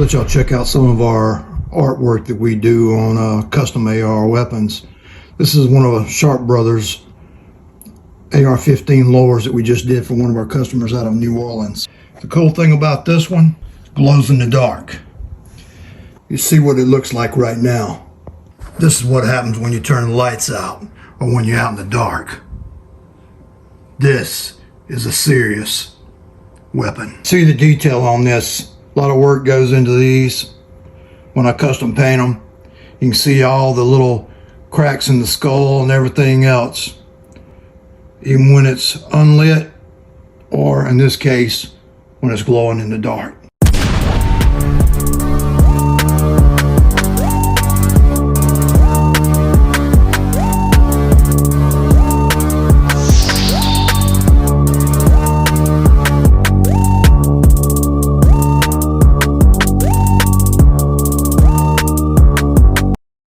let y'all check out some of our artwork that we do on custom AR weapons. This is one of Sharp Brothers AR-15 lowers that we just did for one of our customers out of New Orleans. The cool thing about this one, glows in the dark. You see what it looks like right now. This is what happens when you turn the lights out or when you're out in the dark. This is a serious weapon. See the detail on this. A lot of work goes into these. When I custom paint them, you can see all the little cracks in the skull and everything else. Even when it's unlit, or in this case, when it's glowing in the dark.